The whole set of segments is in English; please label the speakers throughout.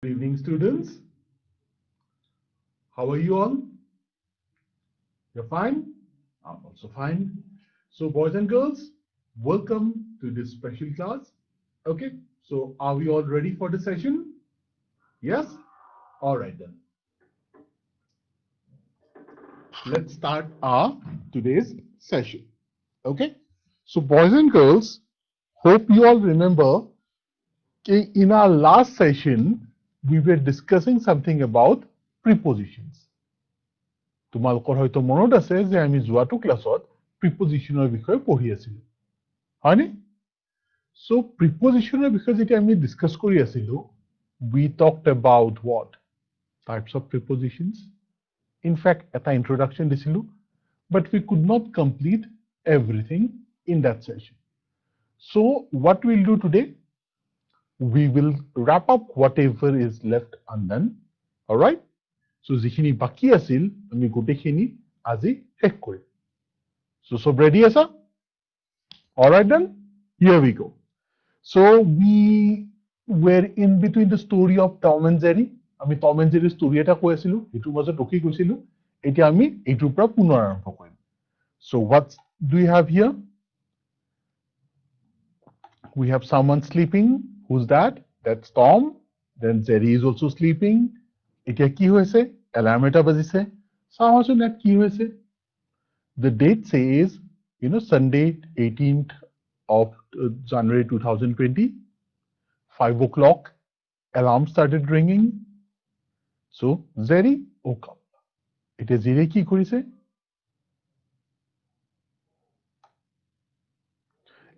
Speaker 1: Good evening, students. How are you all? You're fine? I'm also fine. So, boys and girls, welcome to this special class. Okay, so are we all ready for the session? Yes? All right then. Let's start our today's session. Okay, so boys and girls, hope you all remember in our last session we were discussing something about prepositions. তোমালোকৰ হয়তো মনত আছে যে আমি যোৱাটো ক্লাছত প্ৰিপজিশনৰ বিষয়ে পঢ়ি আছিলো হয়নে সো প্ৰিপজিশনৰ বিষয়ে যেতিয়া আমি ডিসকাস কৰি আছিলো we talked about what types of prepositions in fact এটা introduction দিছিলো but we could not complete everything in that session so what we'll do today we will wrap up whatever is left undone all right so যিখিনি বাকি আছিল আমি গোটেইখিনি আজি শেষ কৰিম so sob ready asa all right then here we go so we were in between the story of Tom and Jerry আমি Tom and Jerry story এটা কৈ আছিলো এটোৰ মাজত ৰখি গৈছিলো এতিয়া আমি এটোৰ পৰা পুনৰ আৰম্ভ কৰিম so what do you have here we have someone sleeping who's that that's Tom then Jerry is also sleeping এতিয়া কি হৈছে এলাৰ্ম এটা বাজিছে চাওঁচোন ইয়াত কি হৈছে the date says Sunday 18th of January 2020 5 o'clock alarm started ringing so Jerry woke up এতিয়া Jerry কি কৰিছে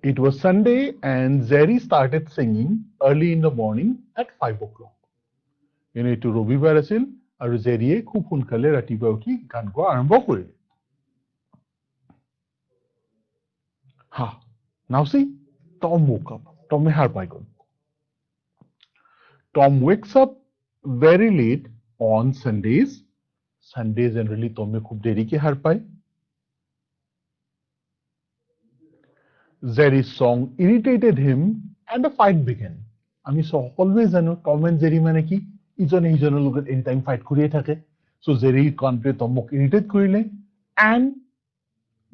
Speaker 1: it was Sunday and Jerry started singing early in the morning at 5 o'clock এইটো ৰবিবাৰ আছিল আৰু জেৰিয়ে খুব সোনকালে ৰাতিপুৱা উঠি গান গোৱা আৰম্ভ কৰিলে ha now see Tom woke up Tom har pai gol Tom wakes up very late on Sundays generally Tom khub deri ke har pai Jerry's song irritated him and a fight began আমি সকলোৱে জানো Tom and Jerry মানে কি ইজনে ইজনৰ লগত any time fight কৰিয়ে থাকে so Jerry কনটে Tomক ইৰিটেট কৰিলে and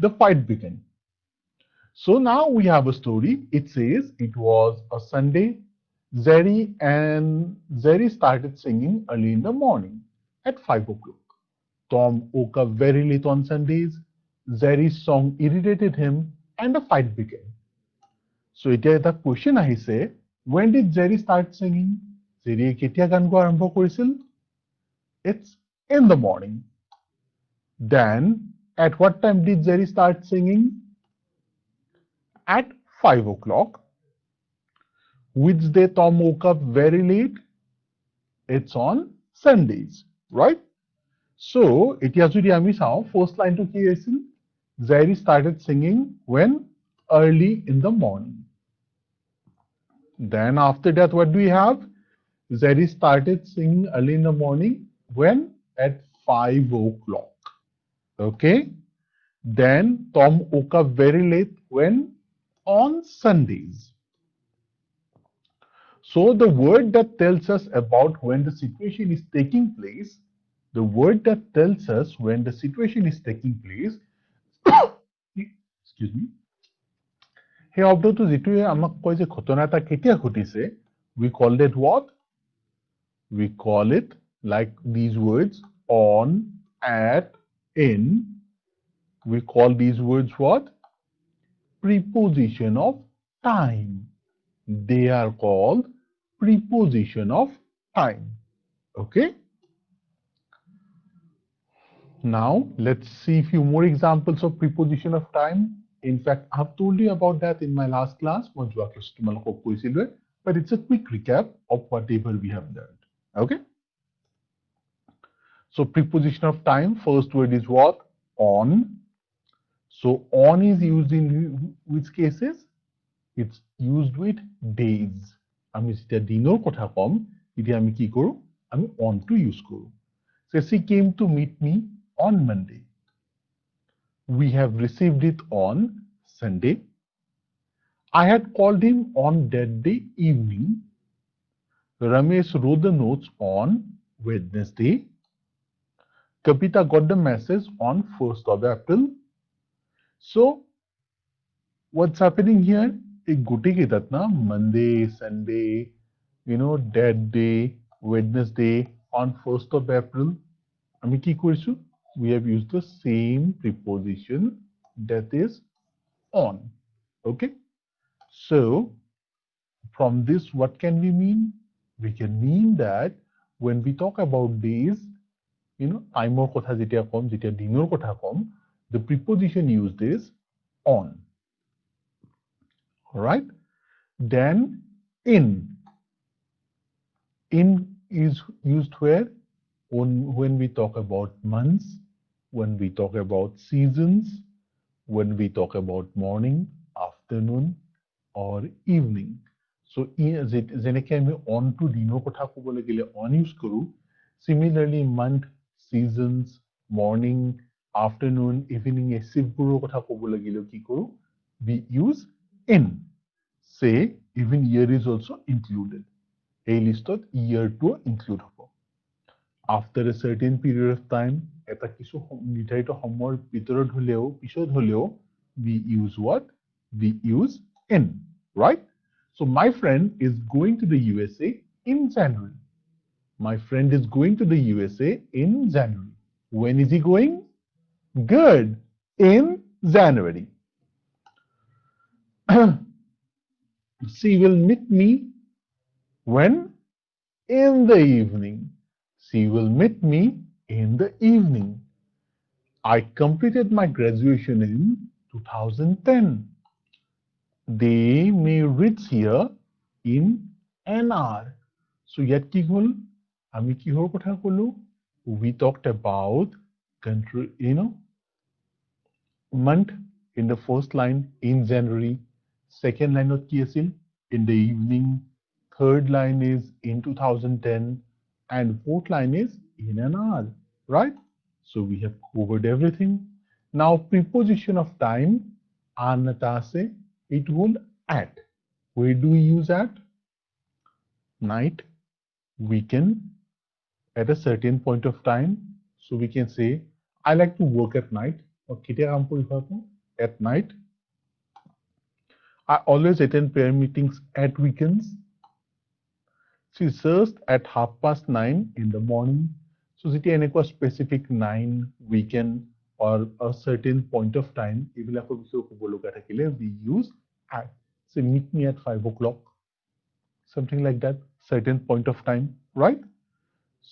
Speaker 1: the fight began so now we have a story it says it was a Sunday Jerry started singing early in the morning at 5 o'clock Tom woke up very late on Sundays Jerry's song irritated him and a fight began so এতিয়া এটা question আহিছে when did Jerry start singing Jerry কেতিয়া গান গোৱা আৰম্ভ কৰিছিল it's in the morning then at what time did Jerry start singing at 5 o'clock which day Tom woke up very late it's on Sundays right so এতিয়া যদি আমি চাও first line to কি আছিল Jerry started singing when early in the morning then after that what do we have Jerry started singing early in the morning when at 5 o'clock okay then Tom woke up very late when on Sundays so the word that tells us about when the situation is taking place the word that tells us when the situation is taking place excuse me সেই শব্দটো যেটোৱে আমাক কয় যে ঘটনা এটা কেতিয়া ঘটিছে we called it what we call it like these words on at in we call these words what preposition of time they are called preposition of time okay now let's see a few more examples of preposition of time in fact I have told you about that in my last class but it's a quick recap of whatever we have learned okay so preposition of time first word is what on so on is used in which cases it's used with days আমি যেতিয়া দিনৰ কথা কম তেতিয়া আমি কি কৰো আমি on to use কৰো so she came to meet me on Monday we have received it on Sunday I had called him on that day evening Ramesh wrote the notes on Wednesday. Kapita got the message on 1st of April. So, what's happening here? एक गोटे घेतात ना Monday, Sunday, that day, Wednesday on 1st of April. আমি কি কৰিছো? We have used the same preposition, that is on. Okay. So, from this, what can we mean? We can mean that when we talk about days, টাইমৰ কথা যেতিয়া কম, যেতিয়া দিনৰ কথা কম, the preposition used is on. All right. Then in is used where? When we talk about months, when we talk about seasons, when we talk about morning, afternoon, or evening. So যেনেকে আমি on to দিনৰ কথা ক'বলৈ গ'লে on use কৰো, similarly month, seasons, morning, afternoon, evening এই শিৱবোৰৰ কথা ক'বলৈ গ'লে কি কৰো? We use in. Say even year is also included. এই লিষ্টত yearটো include হ'ব. After a certain period of time, এটা কিছু নিৰ্ধাৰিত সময়ৰ ভিতৰত হলেও পিছত হলেও we use what? We use in, right? So my friend is going to the USA in January. My friend is going to the USA in January. When is he going? Good. In January. She will meet me when? In the evening. She will meet me in the evening. I completed my graduation in 2010. They may reach here in an hour. So yet কি হল? আমি কিহৰ কথা কলো? We talked about country, month in the first line in January. Second line of কি আছিল? In the evening. Third line is in 2010. And fourth line is in an hour, right? So we have covered everything. Now preposition of time, anatase, it will at. Where do we use at? Night, weekend, at a certain point of time. So we can say, I like to work at night. Or at night. I always attend prayer meetings at weekends. She serves at 9:30 in the morning. So যেতিয়া এনেকুৱা specific 9 weekend or a certain point of time, এইবিলাকৰ বিষয়ে ক'ব লগা থাকিলে we use at. So meet me at 5 o'clock, something like that, certain point of time, right?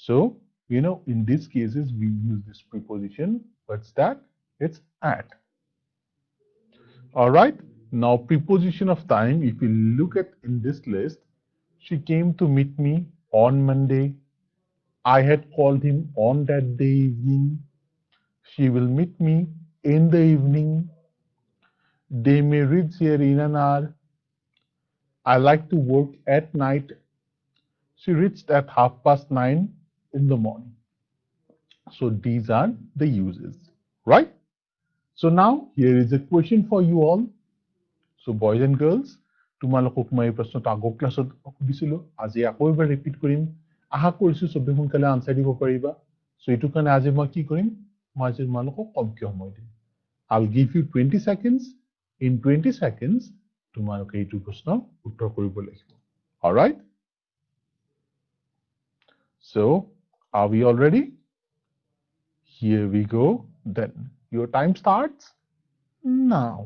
Speaker 1: So in these cases we use this preposition. What's that? It's at. All right. Now preposition of time, if you look at in this list, she came to meet me on Monday. I had called him on that day evening. She will meet me in the evening. They may reach here in an hour. I like to work at night. She reached at 9:30 in the morning. So these are the uses, right? So now here is a question for you all. So boys and girls, তোমালোকক মই এই প্ৰশ্নটো আগৰ ক্লাছত সুধিছিলো, আজি আকৌ এবাৰ ৰিপিট কৰিম। আশা কৰিছো চবে সোনকালে আনসাৰ দিব পাৰিবা। সো এইটো কাৰণে আজি মই কি কৰিম? মই আজি তোমালোকক কমকৈ সময় দিম। I'll give you 20 seconds. In 20 seconds, তোমালোকে এইটো প্ৰশ্ন উত্তৰ কৰিব লাগিব। All right? So, are we all ready? Here we go. Then your time starts now.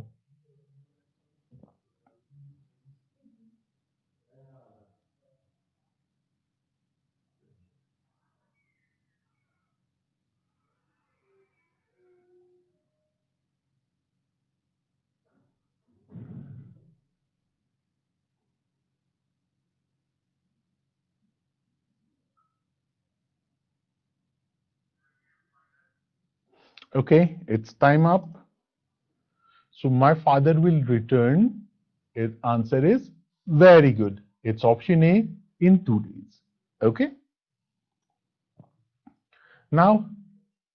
Speaker 1: Okay, it's time up. So my father will return. His answer is very good. It's option A, in 2 days. Okay. Now,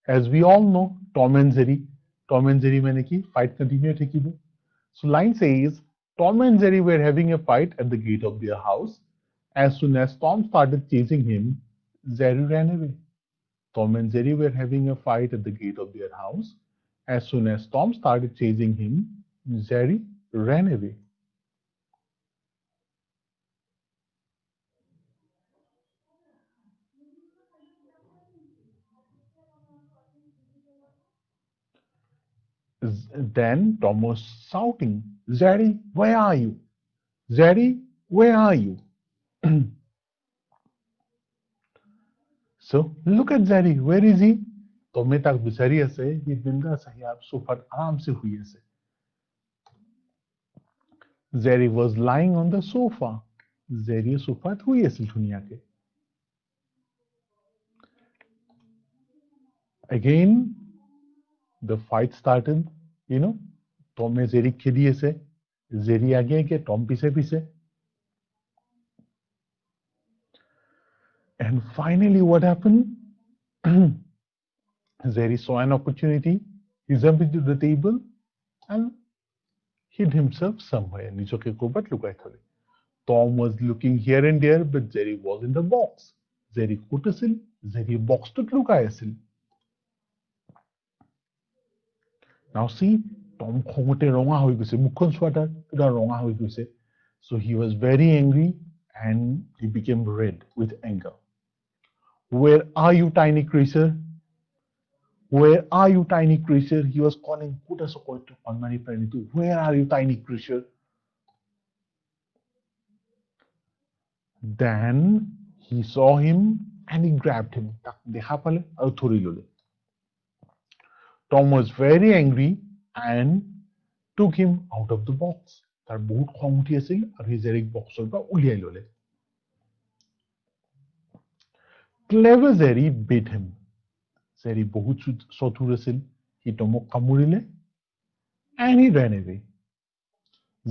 Speaker 1: as we all know, Tom and Jerry. Tom and Jerry mean ki fight continue thekibo. So line says, Tom and Jerry were having a fight at the gate of their house, As soon as Tom started chasing him, Jerry ran away. Tom and Jerry were having a fight at the gate of their house. As soon as Tom started chasing him, Jerry ran away. Then Tom was shouting, Jerry, where are you? Jerry, where are you? So look at Jerry, where is he? Tome tak বিচাৰি আছে, he bindas হিয়াব সোফাত আৰামছে শুই আছে. Jerry was lying on the sofa. Jerry সোফাত শুই আছিল ধুনীয়াকে. Again, the fight started, you know. Tom Jerry খেদি আছে. Jerry আগে আগে, Tom পিছে পিছে. And finally, what happened? Jerry saw an opportunity. He jumped into the table and hid himself somewhere. নিজকে ক'ৰবাত লুকাই থলে. Tom was looking here and there, but Jerry was in the box. Jerry ক'ত আছিল? Jerry boxটোত লুকাই আছিল. Now see, Tom খঙতে ৰঙা হৈ গৈছে. মুখখন চোৱা তাৰ পুৰা ৰঙা হৈ গৈছে. So he was very angry and he became red with anger. Where are you, tiny creature? Where are you, tiny creature? He was calling Kuta Sokoto on Mani Pranitu. Where are you, tiny creature? Then he saw him and he grabbed him. Tom was very angry and took him out of the box. তাৰ বহুত খং উঠি আছিল আৰু C জেৰিক বক্সৰ পৰা উলিয়াই ললে. Clever Jerry beat him. Jerry বহুত চতুৰ আছিল. He Tomক কামুৰিলে and he ran away.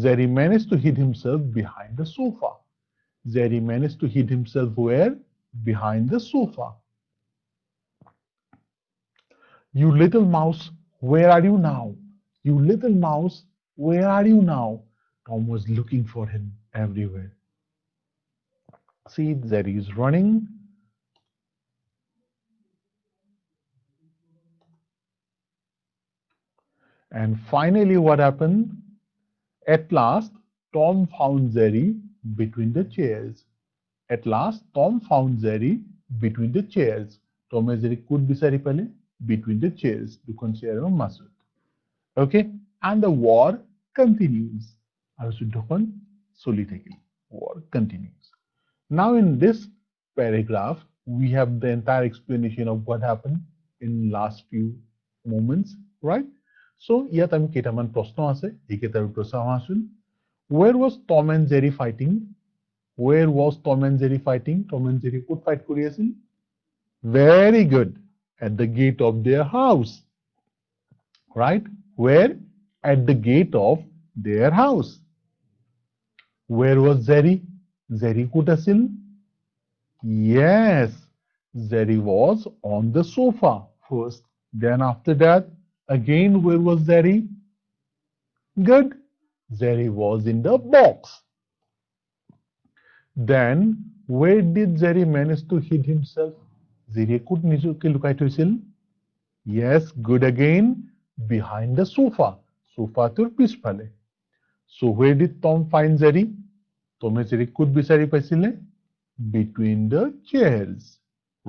Speaker 1: Jerry managed to hide himself behind the sofa. Jerry managed to hide himself where? Behind the sofa. You little mouse, where are you now? You little mouse, where are you now? Tom was looking for him everywhere. See, Jerry is running. And finally, what happened? At last, Tom found Jerry between the chairs. At last, Tom found Jerry between the chairs. Tom and Jerry could be pale between the chairs. Dukon chair or masud. Okay, and the war continues. War continues. Now, in this paragraph, we have the entire explanation of what happened in last few moments, right? So, ইয়াত আমি কেইটামান প্ৰশ্ন আছে, এইকেইটাৰ উত্তৰ চাওঁ আছোন. Where was Tom and Jerry fighting? Where was Tom and Jerry fighting? Tom and Jerry could fight কৰি আছিল? Very good. At the gate of their house. Right? Where? At the gate of their house. Where was Jerry? Jerry could আছিল? Yes. Jerry was on the sofa first. Then after that, again, where was Jerry? Good. Jerry was in the box. Then, where did Jerry manage to hide himself? Jerry could নিজকে লুকাই থৈছিল? Yes, good again. Behind the sofa. Sofa তোৰ পিছফালে. So, where did Tom find Jerry? Tom Jerry could বিচাৰি পাইছিলে? Between the chairs.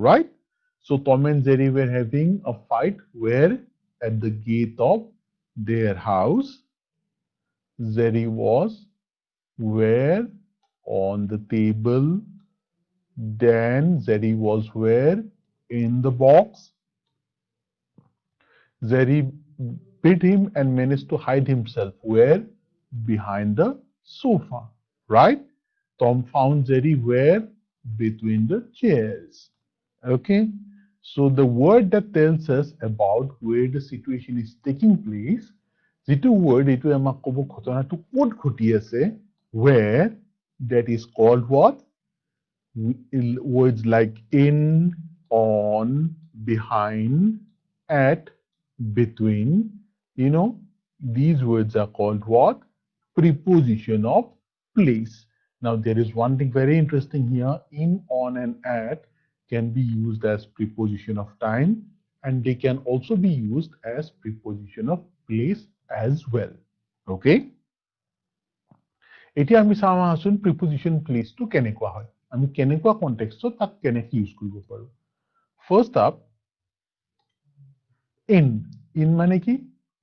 Speaker 1: Right? So, Tom and Jerry were having a fight where? At the gate of their house. Jerry was where? On the table. Then Jerry was where? In the box. Jerry beat him and managed to hide himself where? Behind the sofa. Right? Tom found Jerry where? Between the chairs. Okay? So the word that tells us about where the situation is taking place, যিটো word এইটো আমাক ক'ব ঘটনাটো ক'ত ঘটি আছে, where, that is called what? Words like in, on, behind, at, between, you know, these words are called what? Preposition of place. Now there is one thing very interesting here. In, on, and at can be used as preposition of time, and they can also be used as preposition of place as well. Okay? এতিয়া আমি চাওঁ আহাচোন preposition প্লেচটো কেনেকুৱা হয় আমি কেনেকুৱা কনটেক্সটত তাক কেনেকৈ use কৰিব পাৰোঁ ফাৰ্ষ্ট আপ in মানে কি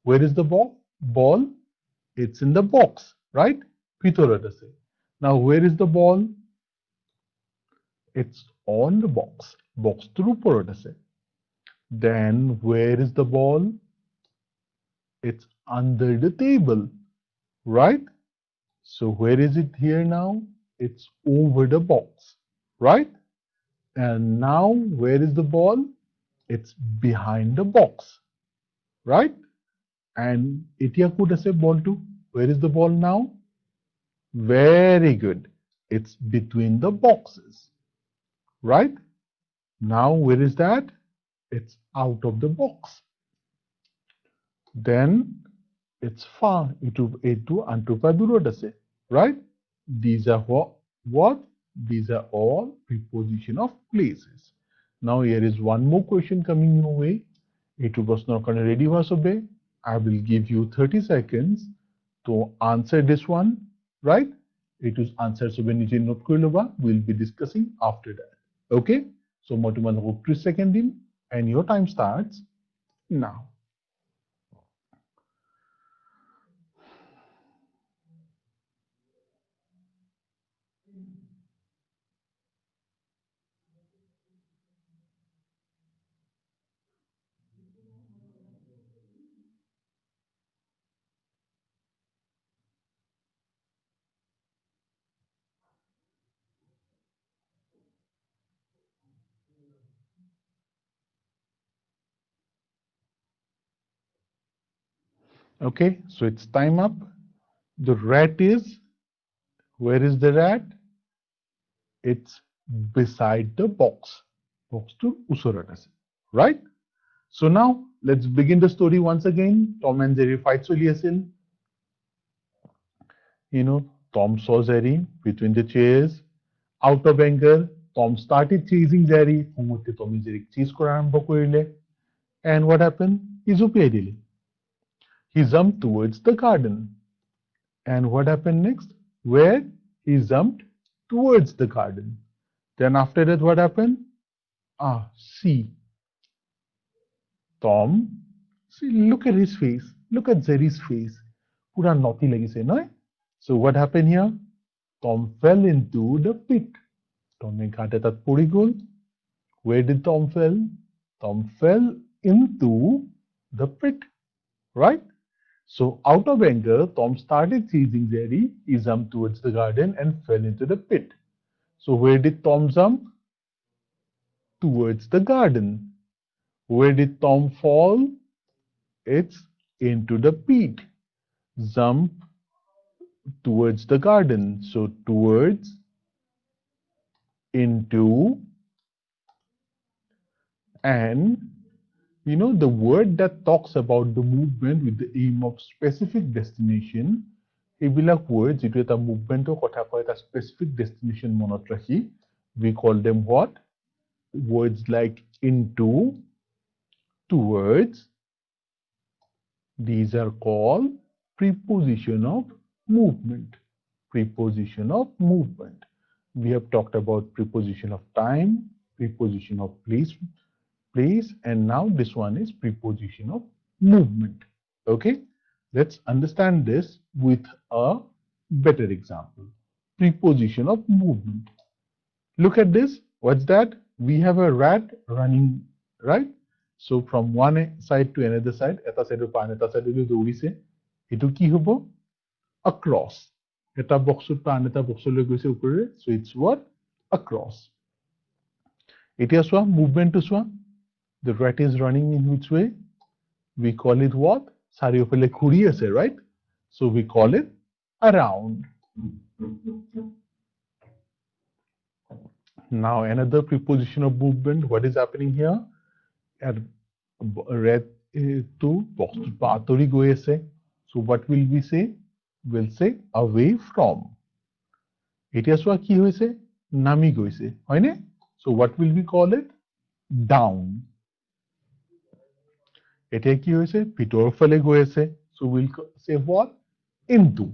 Speaker 1: where is the ball it's in the box right ভিতৰত আছে now where is the ball it's on the box টোৰ ওপৰত আছে then where is the ball it's under the table right so where is it here now it's over the box right and now where is the ball it's behind the box right and এতিয়া ক'ত আছে বলটো where is the ball now very good it's between the boxes right now where is that it's out of the box then it's far এইটো আনটোৰ পৰা দূৰত আছে right these are what these are all preposition of places now here is one more question coming your way এইটো প্ৰশ্নৰ কাৰণে ready হোৱা চবে I will give you 30 seconds to answer this one, right? It is answer so when you note korloba, we'll be discussing after that. Okay? So মই তোমালোকক 30 seconds দিম and your time starts now. Okay, so it's time up. The rat is, where is the rat? It's beside the box. Box to usorat ase, right? So now let's begin the story once again. Tom and Jerry fight choli asil. You know, Tom saw Jerry between the chairs. Out of anger, Tom started chasing Jerry. Tom Jerry chase kora arambo korile. And what happened? He জঁপিয়াই দিলে. He jumped towards the garden. And what happened next? Where? He jumped towards the garden. Then after that, what happened? See. Tom, see, look at his face. Look at Jerry's face. Pura naughty lagise, no? So what happened here? Tom fell into the pit. Tom ghate tat pori gol. Where did Tom fell? Tom fell into the pit, right? So out of anger, Tom started chasing Jerry. He jumped towards the garden and fell into the pit. So where did Tom jump? Towards the garden. Where did Tom fall? It's into the pit. Jump towards the garden. So towards, into, and you know the word that talks about the movement with the aim of specific destination. এইবিলাক words যেটো এটা মুভমেন্টৰ কথা কয় এটা specific destination মনত ৰাখি we call them what? Words like into, towards. These are called preposition of movement. Preposition of movement. We have talked about preposition of time, preposition of place, and now this one is preposition of movement. Okay, let's understand this with a better example. Preposition of movement. Look at this. What's that? We have a rat running, right? So from one side to another side, eta side pa eta side le dourise. Etu ki hobo? Across. Eta box pa eta box le goise upore. So it's what? Across. Etia swa movement to swa. The rat is running in which way? We call it what? Sariofele khuri ase, right? So we call it around. Now another preposition of movement. What is happening here? Rat to box patori goese. So what will we say? We'll say away from. এতিয়া চোৱা কি হৈছে নামি গৈছে হয়নে so what will we call it down এতিয়া কি হৈছে ভিতৰৰ ফালে গৈ আছে so we'll say what into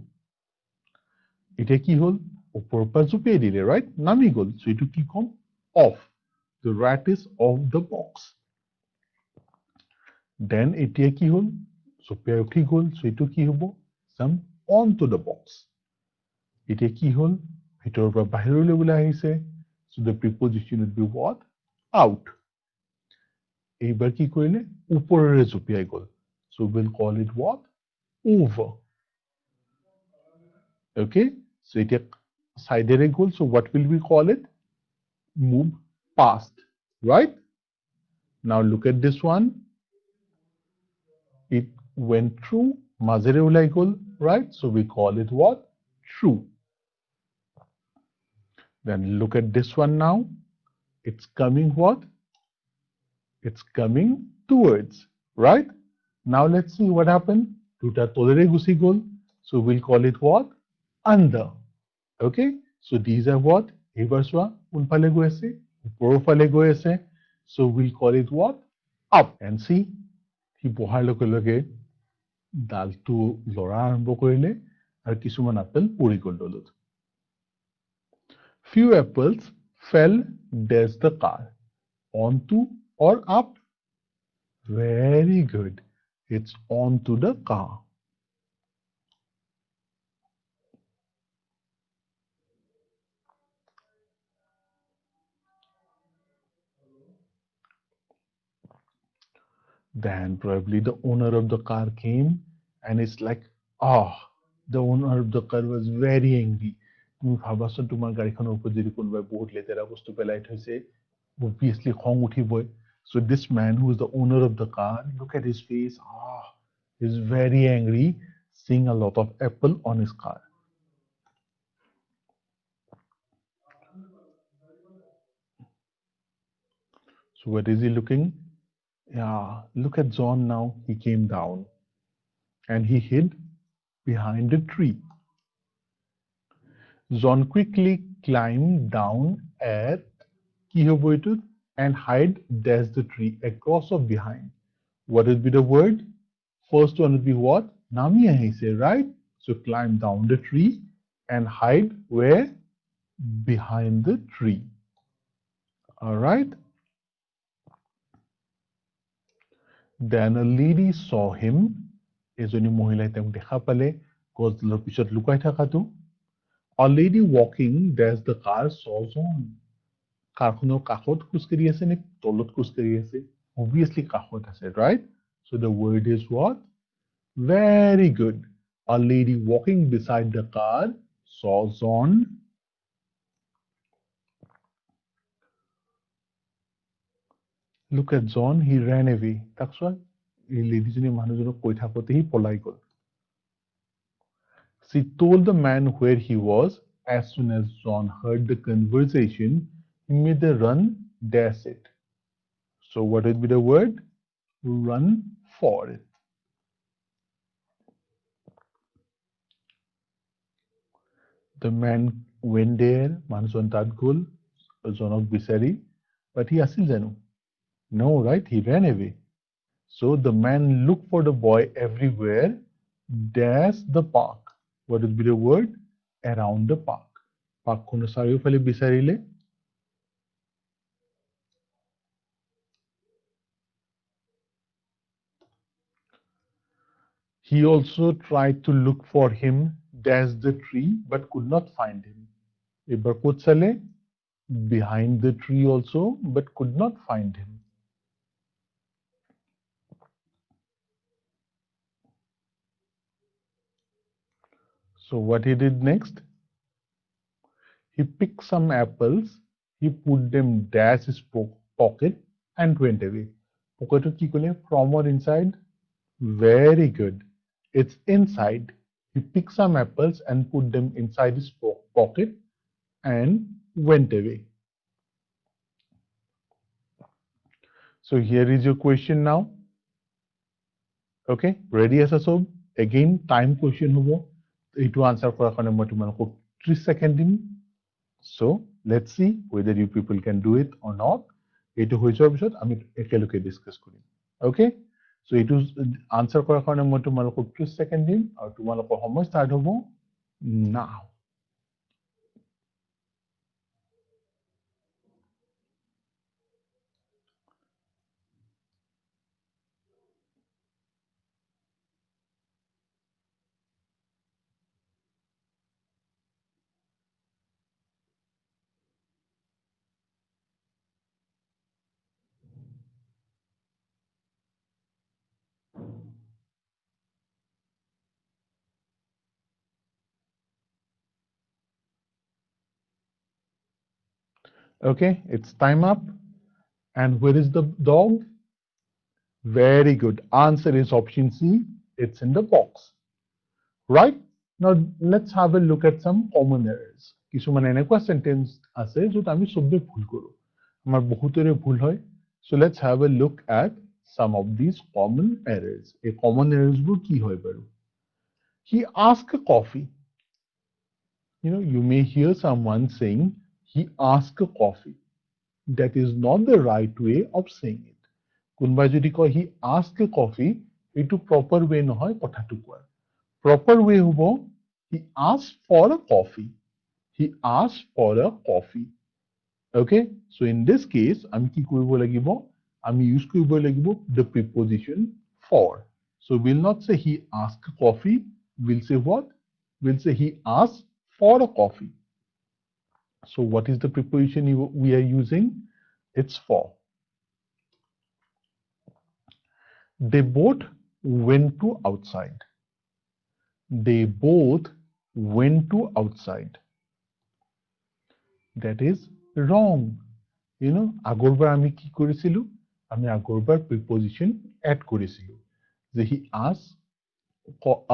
Speaker 1: এতিয়া কি হল ওপৰৰ পৰা জুপিয়াই দিলে right নামি গল so এইটো কি কম off the rat is off the box then এতিয়া কি হল জুপিয়াই উঠি গল so এইটো কি হব some onto the box এতিয়া কি হল ভিতৰৰ পৰা বাহিৰলৈ ওলাই আহিছে so the preposition would be what out এইবাৰ কি কৰিলে ওপৰেৰে জুপিয়াই গল so we'll call it what over okay so এতিয়া সাইডেৰে গল so what will we call it move past right now look at this one it went through মাজেৰে ওলাই গল right so we call it what through then look at this one now it's coming what it's coming towards right now let's see what happened দুটা তলেৰে Gucci gall so we'll call it what under okay so these are what এইবাৰ চোৱা কোনফালে গৈ আছে ওপৰৰ ফালে গৈ আছে so we'll call it what up and see সি বহাৰ লগে লগে ডালটো লৰা আৰম্ভ কৰিলে আৰু কিছুমান আপেল পৰি গল দলত few apples fell dash the car onto or up very good it's onto the car then probably the owner of the car came and it's like the owner of the car was very angry তুমি ভাবাচোন তোমাৰ গাড়ীখনৰ ওপৰত যদি কোনোবাই বহুত লেতেৰা বস্তু পেলাই থৈছে obviously খং উঠিবই so this man who is the owner of the car look at his face he's very angry seeing a lot of apple on his car so what is he looking yeah look at John now he came down and he hid behind a tree John quickly climbed down at কি হব এইটো and hide dash the tree across or behind what would be the word first one would be what নামি আহিছে right so climb down the tree and hide where behind the tree all right then a lady saw him এজনী মহিলাই তেওঁক দেখা পালে গছডালৰ পিছত লুকাই থকাটো a lady walking dash the car saw John কাৰখনৰ কাষত খুজকাৰি আছে নে তলত খুজকাৰি আছে obviously কাষত আছে right so the word is what very good a lady walking beside the car saw John look at John he ran away তাক চোৱা এই লেডিজনী মানুহজনক কৈ থাকোতে সি পলাই গল she told the man where he was as soon as John heard the conversation he made a run dash it so what would be the word run for it the man went there মানুহজন তাত গল জনক বিচাৰি but he আছিল জানো no right he ran away so the man looked for the boy everywhere dash the park what would be the word around the park পাৰ্কখনৰ চাৰিওফালে বিচাৰিলে he also tried to look for him dash the tree but could not find him এবাৰ ক'ত চালে behind the tree also but could not find him so what he did next he picked some apples he put them dash his pocket and went away pocket কি কলে from or inside very good it's inside he picked some apples and put them inside his pocket and went away so here is your question now okay ready as a sub again time question hobo এইটো answer কৰাৰ কাৰণে মই তোমালোকক 30 second দিম So let's see whether you people can do it or not. এইটো হৈ যোৱাৰ পিছত আমি একেলগে ডিসকাস কৰিম। ওকে, সো এইটো আনসাৰ কৰাৰ কাৰণে মই তোমালোকক 30 সেকেন্ড দিম আৰু তোমালোকৰ সময় ষ্টাৰ্ট হ'ব নাও। Okay, it's time up. And where is the dog? Very good. Answer is option C. It's in the box. Right? Now let's have a look at some common errors. কিছুমান এনেকুৱা sentence আছে য'ত আমি চবে ভুল কৰো। আমাৰ বহুতৰে ভুল হয়। So let's have a look at some of these common errors. এই common errors বোৰ কি হয় বাৰু? He asked a coffee. You may hear someone saying he asked a coffee. That is not the right way of saying it. কোনোবাই যদি কয় he asked a coffee, এইটো proper way নহয় কথাটো কোৱাৰ। Proper way হ'ব he asked for a coffee. He asked for a coffee. Okay, so in this case আমি কি কৰিব লাগিব? আমি use কৰিব লাগিব the preposition for. So we'll not say he asked a coffee, we'll say what? We'll say he asked for a coffee. So what is the preposition we are using? It's for. They both went to outside. They both went to outside. That is wrong. আগৰবাৰ আমি কি কৰিছিলো? আমি আগৰবাৰ preposition add কৰিছিলো। যে he asked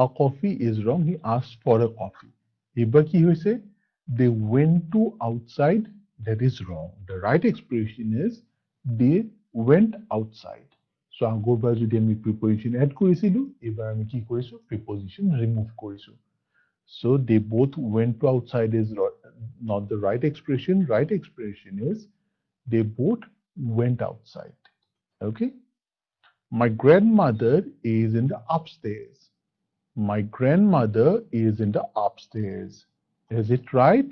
Speaker 1: a coffee is wrong. He asked for a coffee. এইবাৰ কি হৈছে? They went to outside. That is wrong. The right expression is they went outside. So আগৰবাৰ যদি আমি preposition add কৰিছিলো, এইবাৰ আমি কি কৰিছো? Preposition remove কৰিছো। So they both went to outside is not the right expression. Right expression is they both went outside. Okay. My grandmother is in the upstairs. My grandmother is in the upstairs. Is it right?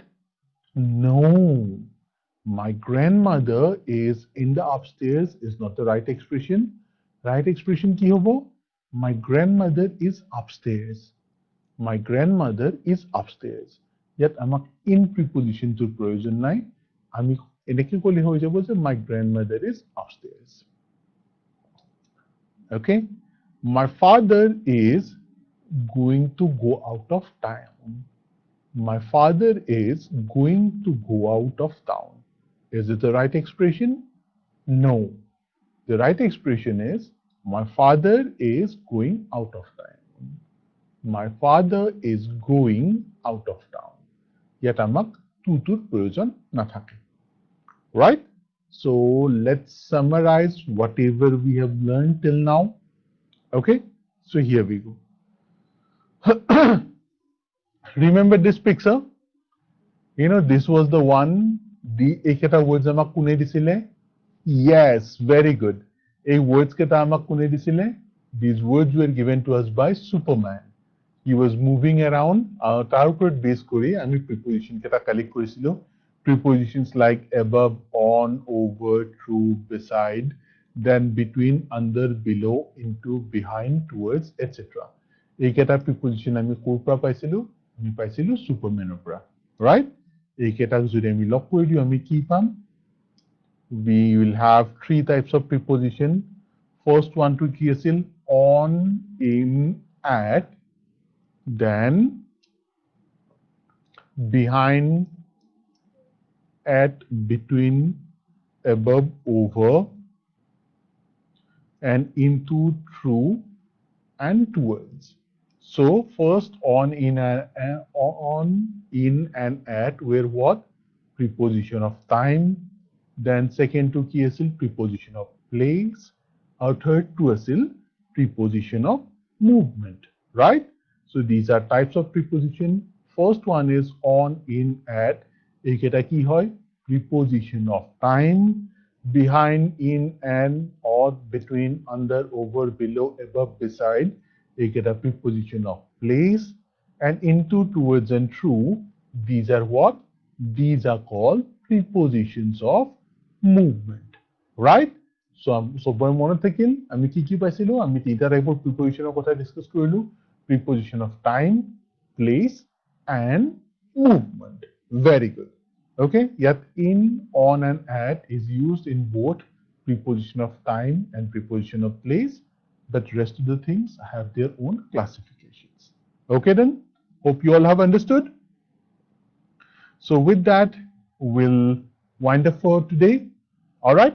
Speaker 1: No. My grandmother is in the upstairs is not the right expression. Right expression কি হ'ব? My grandmother is upstairs. My grandmother is upstairs. ইয়াত আমাক in preposition টোৰ প্ৰয়োজন নাই। আমি এনেকৈ ক'লে হৈ যাব যে my grandmother is upstairs. Okay? My father is going to go out of town. My father is going to go out of town. Is it the right expression? No. The right expression is my father is going out of town. My father is going out of town. Yet amak tutur proyojon nathake. Right? So let's summarize whatever we have learned till now. Okay? So here we go. Remember this picture? This was the one. The eketa words amak kune disile? Yes, very good. A words keta amak kune disile? These words were given to us by Superman. He was moving around. Tar upor base kori ami preposition keta collect korisilo. Prepositions like above, on, over, through, beside, then between, under, below, into, behind, towards, etc. Eketa preposition ami kor pora paisilu? Ami paisilu Superman pora. Right? Eketa jodi ami log kori diu ami ki pam? We will have three types of preposition. First one to ki asil? On, in, at, then behind, at, between, above, over, and into, through, and towards. So first on, in, and at were what? Preposition of time. Then second to ki asil? Preposition of place. Or third to asil? Preposition of movement. Right? So these are types of preposition. First one is on, in, at. এইকেইটা কি হয় preposition of time behind in and or between under over below above beside এইকেইটা preposition of place and into towards and through these are what these are called prepositions of movement right সবৰে মনত থাকিল আমি কি পাইছিলো আমি তিনিটা টাইপৰ প্ৰিপজিচনৰ কথা ডিসকাস কৰিলো preposition of time place and movement very good okay yet in on and at is used in both preposition of time and preposition of place but rest of the things have their own classifications okay then hope you all have understood so with that we'll wind up for today all right